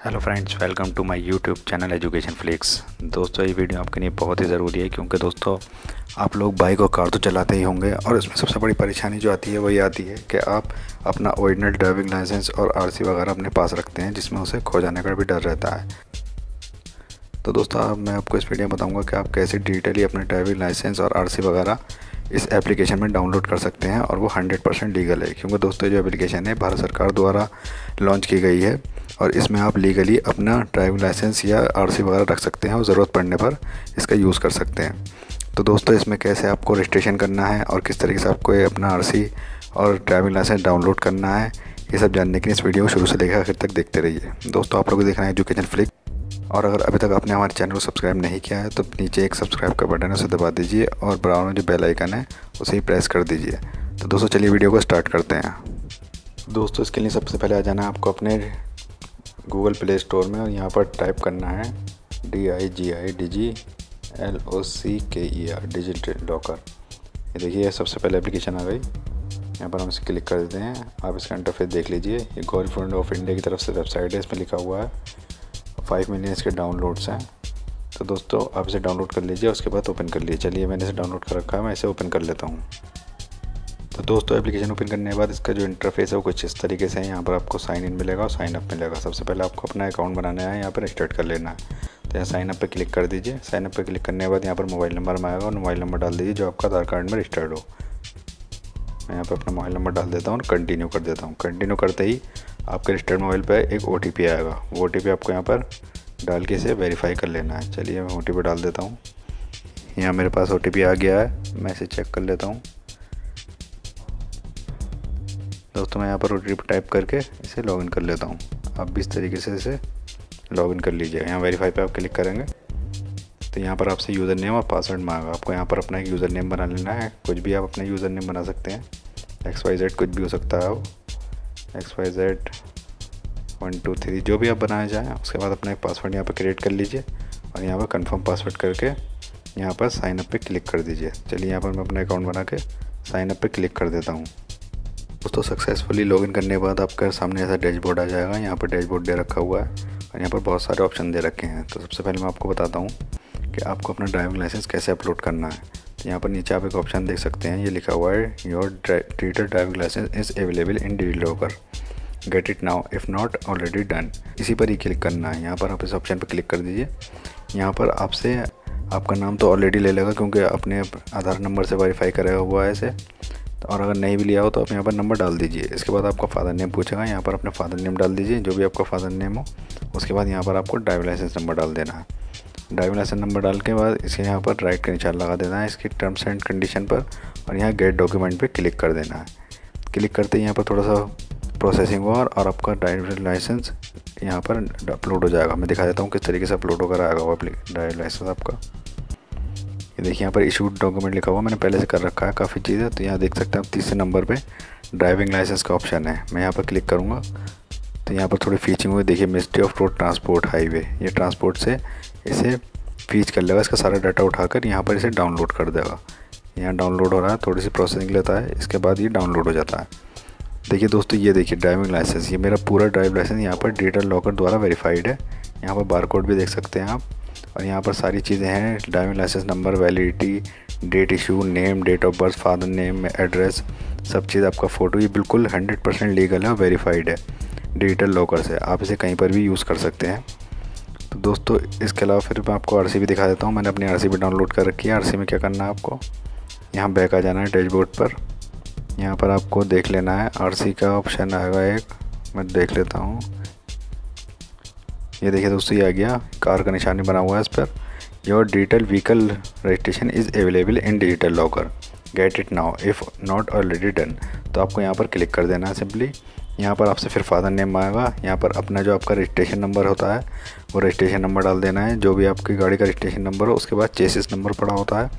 Hello friends, welcome to my YouTube channel Education Flix. दोस्तों, ये video आपके लिए बहुत ही ज़रूरी है क्योंकि दोस्तों आप लोग बाइक और कार तो चलाते ही होंगे और इसमें सबसे बड़ी परेशानी जो आती है वही आती है कि आप अपना ओरिजिनल ड्राइविंग लाइसेंस और आरसी वगैरह अपने पास रखते हैं, जिसमें उसे खो जाने का भी डर रहता है। तो दोस्तों, मैं आपको इस वीडियो में बताऊँगा कि आप कैसे डिजिटली अपने ड्राइविंग लाइसेंस और आरसी वगैरह इस एप्लीकेशन में डाउनलोड कर सकते हैं, और वो 100% लीगल है क्योंकि दोस्तों जो एप्लीकेशन है भारत सरकार द्वारा लॉन्च की गई है और इसमें आप लीगली अपना ड्राइविंग लाइसेंस या आरसी वगैरह रख सकते हैं और ज़रूरत पड़ने पर इसका यूज़ कर सकते हैं। तो दोस्तों, इसमें कैसे आपको रजिस्ट्रेशन करना है और किस तरीके से आपको ये अपना आरसी और ड्राइविंग लाइसेंस डाउनलोड करना है, ये सब जानने के लिए इस वीडियो को शुरू से लेकर आखिर तक देखते रहिए। दोस्तों, आप लोग को देखना है एजुकेशन फ्लिक, और अगर अभी तक आपने हमारे चैनल को सब्सक्राइब नहीं किया है तो नीचे एक सब्सक्राइब का बटन है, उसे दबा दीजिए और बराबर में जो बेल आइकन है उसे ही प्रेस कर दीजिए। तो दोस्तों, चलिए वीडियो को स्टार्ट करते हैं। दोस्तों, इसके लिए सबसे पहले आ जाना है आपको अपने गूगल प्ले स्टोर में और यहाँ पर टाइप करना है DIGILOCKER डिजिलॉकर। ये देखिए, सबसे पहले एप्लीकेशन आ गई। यहाँ पर हम इसे क्लिक कर देते हैं। आप इसका इंटरफेस देख लीजिए। ये गवर्नमेंट ऑफ इंडिया की तरफ से वेबसाइट है, इसमें लिखा हुआ है 5 मिलियन इसके डाउनलोड्स हैं। तो दोस्तों, आप इसे डाउनलोड कर लीजिए, उसके बाद ओपन कर लीजिए। चलिए, मैंने इसे डाउनलोड कर रखा है, मैं इसे ओपन कर लेता हूँ। तो दोस्तों, एप्लीकेशन ओपन करने के बाद इसका जो इंटरफेस है वो कुछ इस तरीके से है। यहाँ पर आपको साइन इन मिलेगा और साइन अप मिलेगा। सबसे पहले आपको अपना अकाउंट बनाना है, यहाँ पर स्टार्ट कर लेना है। तो यहाँ साइन अप पे क्लिक कर दीजिए। साइन अप पे क्लिक करने के बाद यहाँ पर मोबाइल नंबर में आएगा और मोबाइल नंबर डाल दीजिए जो आपका आधार कार्ड में रजिस्टर्ड हो। मैं यहाँ पर अपना मोबाइल नंबर डाल देता हूँ और कंटिन्यू कर देता हूँ। कंटिन्यू करते ही आपके रजिस्टर्ड मोबाइल पर एक OTP आएगा। वो OTP आपको यहाँ पर डाल के इसे वेरीफाई कर लेना है। चलिए, मैं OTP डाल देता हूँ। यहाँ मेरे पास OTP आ गया है, मैं इसे चेक कर लेता हूँ। दोस्तों, मैं यहाँ पर OTP टाइप करके इसे लॉगिन कर लेता हूँ। आप भी इस तरीके से इसे लॉगिन कर लीजिएगा। यहाँ वेरीफाई पे आप क्लिक करेंगे तो यहाँ पर आपसे यूज़र नेम और पासवर्ड मांगा। आपको यहाँ पर अपना एक यूज़र नेम बना लेना है। कुछ भी आप अपना यूज़र नेम बना सकते हैं, XYZ कुछ भी हो सकता है, वो XYZ 1 2 3 जो भी आप बनाना चाहें। उसके बाद अपना एक पासवर्ड यहाँ पर क्रिएट कर लीजिए और यहाँ पर कंफर्म पासवर्ड करके यहाँ पर साइन अप पे क्लिक कर दीजिए। चलिए, यहाँ पर मैं अपना अकाउंट बना के साइन अप पे क्लिक कर देता हूँ। दोस्तों, सक्सेसफुली लॉगिन करने के बाद आपका सामने ऐसा डैशबोर्ड आ जाएगा। यहाँ पर डैशबोर्ड दे रखा हुआ है और यहाँ पर बहुत सारे ऑप्शन दे रखे हैं। तो सबसे पहले मैं आपको बताता हूँ कि आपको अपना ड्राइविंग लाइसेंस कैसे अपलोड करना है। तो यहाँ पर नीचे आप एक ऑप्शन देख सकते हैं, ये लिखा हुआ है your digital driving licence is available in DigiLocker, get it now if not already done. इसी पर ही क्लिक करना है। यहाँ पर आप इस ऑप्शन पर क्लिक कर दीजिए। यहाँ पर आपसे आपका नाम तो ऑलरेडी ले लेगा क्योंकि अपने आधार नंबर से वेरीफाई कराया हुआ है इसे। और अगर नहीं भी लिया हो तो आप यहाँ पर नंबर डाल दीजिए। इसके बाद आपका फादर नेम पूछेगा, यहाँ पर अपना फादर नेम डाल दीजिए, जो भी आपका फादर नेम हो। उसके बाद यहाँ पर आपको ड्राइविंग लाइसेंस नंबर डाल देना है। ड्राइविंग लाइसेंस नंबर डाल के बाद इसे यहाँ पर राइट का निशान लगा देना है इसकी टर्म्स एंड कंडीशन पर, और यहाँ गेट डॉक्यूमेंट पे क्लिक कर देना है। क्लिक करते ही यहाँ पर थोड़ा सा प्रोसेसिंग हुआ और आपका ड्राइविंग लाइसेंस यहाँ पर अपलोड हो जाएगा। मैं दिखा देता हूँ किस तरीके से अपलोड होकर आएगा वो ड्राइविंग लाइसेंस आपका। ये देखिए, यहाँ पर इशूड डॉक्यूमेंट लिखा हुआ, मैंने पहले से कर रखा है काफ़ी चीज़ें। तो यहाँ देख सकते हैं आप तीसरे नंबर पे ड्राइविंग लाइसेंस का ऑप्शन है। मैं यहाँ पर क्लिक करूँगा तो यहाँ पर थोड़ी फीचिंग हुई। देखिए, ministry of road transport highway, ये ट्रांसपोर्ट से इसे फीच कर लेगा। इसका सारा डाटा उठाकर यहाँ पर इसे डाउनलोड कर देगा। यहाँ डाउनलोड हो रहा है, थोड़ी सी प्रोसेसिंग लेता है, इसके बाद ये डाउनलोड हो जाता है। देखिए दोस्तों, ये देखिए ड्राइविंग लाइसेंस, ये मेरा पूरा ड्राइविंग लाइसेंस यहाँ पर डिजिलॉकर द्वारा वेरीफाइड है। यहाँ पर बारकोड भी देख सकते हैं आप, और यहाँ पर सारी चीज़ें हैं। Driving licence number, validity, date issue, name, date of birth, father name, address, सब चीज़, आपका फ़ोटो, ये बिल्कुल 100% लीगल है और वेरीफाइड है डिजिलॉकर से। आप इसे कहीं पर भी यूज़ कर सकते हैं। तो दोस्तों, इसके अलावा फिर मैं आपको आरसी भी दिखा देता हूँ। मैंने अपनी आरसी भी डाउनलोड कर रखी है। आरसी में क्या करना है आपको, यहाँ बैक आ जाना है डैशबोर्ड पर। यहाँ पर आपको देख लेना है आरसी का ऑप्शन आएगा एक, मैं देख लेता हूँ। ये देखिए दोस्तों, ये आ गया, कार का निशान बना हुआ है इस पर। Your digital vehicle registration is available in DigiLocker, get it now if not already done. तो आपको यहाँ पर क्लिक कर देना है सिंपली। यहाँ पर आपसे फिर फादर नेम आएगा। यहाँ पर अपना जो आपका रजिस्ट्रेशन नंबर होता है वो रजिस्ट्रेशन नंबर डाल देना है, जो भी आपकी गाड़ी का रजिस्ट्रेशन नंबर हो। उसके बाद चेसिस नंबर पड़ा होता है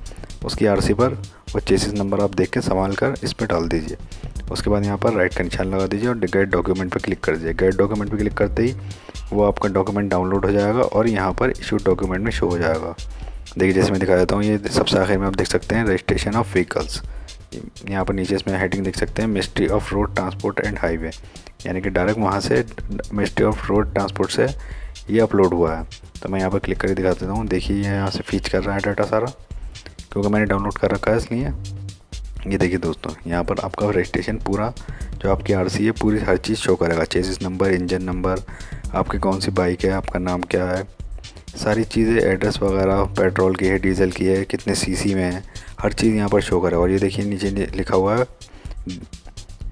उसकी आरसी पर, वो चेसिस नंबर आप देख के संभाल कर इस पर डाल दीजिए। उसके बाद यहाँ पर राइट का निशान लगा दीजिए और गेट डॉक्यूमेंट पर क्लिक कर दीजिए। गेट डॉक्यूमेंट पर क्लिक करते ही वो आपका डॉक्यूमेंट डाउनलोड हो जाएगा और यहाँ पर इशू डॉक्यूमेंट में शो हो जाएगा। देखिए, जैसे मैं दिखा देता हूँ, ये सबसे आखिर में आप देख सकते हैं रजिस्ट्रेशन ऑफ व्हीकल्स, यहाँ पर नीचे इसमें हेडिंग देख सकते हैं, ministry of road transport and highway, यानी कि डायरेक्ट वहाँ से मिनिस्ट्री ऑफ रोड ट्रांसपोर्ट से ये अपलोड हुआ है। तो मैं यहाँ पर क्लिक करके दिखा देता हूँ। देखिए यहाँ से फीच कर रहा है डाटा सारा, क्योंकि मैंने डाउनलोड कर रखा है इसलिए। ये देखिए दोस्तों, यहाँ पर आपका रजिस्ट्रेशन पूरा, जो आपकी आरसी है पूरी हर चीज़ शो करेगा, चेसिस नंबर, इंजन नंबर, आपकी कौन सी बाइक है, आपका नाम क्या है, सारी चीज़ें, एड्रेस वगैरह, पेट्रोल की है, डीजल की है, कितने सीसी में है, हर चीज़ यहाँ पर शो करेगा। और ये देखिए नीचे लिखा हुआ है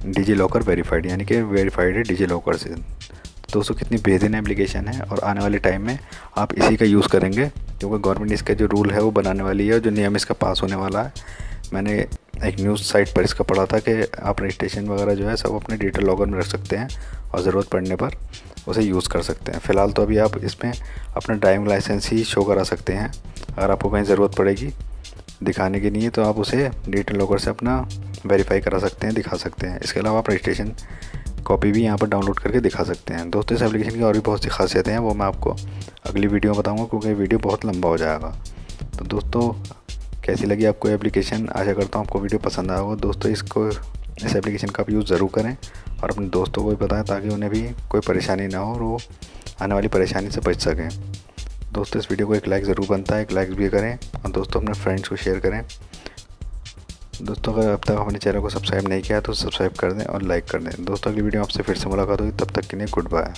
डिजीलॉकर वेरीफाइड, यानी कि वेरीफाइड है डिजीलॉकर से। दोस्तों कितनी बेहतरीन एप्लीकेशन है, और आने वाले टाइम में आप इसी का यूज़ करेंगे, क्योंकि गवर्नमेंट इसका जो रूल है वो बनाने वाली है, और जो नियम इसका पास होने वाला है। मैंने एक न्यूज़ साइट पर इसका पढ़ा था कि आप रजिस्ट्रेशन वगैरह जो है सब अपने डिजिलॉकर में रख सकते हैं, और ज़रूरत पड़ने पर उसे यूज़ कर सकते हैं। फ़िलहाल तो अभी आप इसमें अपना ड्राइविंग लाइसेंस ही शो करा सकते हैं। अगर आपको कहीं ज़रूरत पड़ेगी दिखाने के लिए तो आप उसे डिजिलॉकर से अपना वेरीफाई करा सकते हैं, दिखा सकते हैं। इसके अलावा आप रजिस्ट्रेशन कॉपी भी यहाँ पर डाउनलोड करके दिखा सकते हैं। दोस्तों इस एप्लीकेशन की और भी बहुत सी खासियतें हैं, वो मैं आपको अगली वीडियो में बताऊँगा, क्योंकि वीडियो बहुत लंबा हो जाएगा। तो दोस्तों कैसी लगी आपको एप्लीकेशन, आशा करता हूँ आपको वीडियो पसंद आया होगा। दोस्तों इस एप्लीकेशन का आप यूज़ ज़रूर करें, और अपने दोस्तों को भी बताएं, ताकि उन्हें भी कोई परेशानी ना हो और वो आने वाली परेशानी से बच सकें। दोस्तों इस वीडियो को एक लाइक ज़रूर बनता है, एक लाइक भी करें, और दोस्तों अपने फ्रेंड्स को शेयर करें। दोस्तों अगर अब तक अपने चैनल को सब्सक्राइब नहीं किया तो सब्सक्राइब कर दें और लाइक कर दें। दोस्तों अगली वीडियो आपसे फिर से मुलाकात होगी, तब तक के लिए गुड बाय।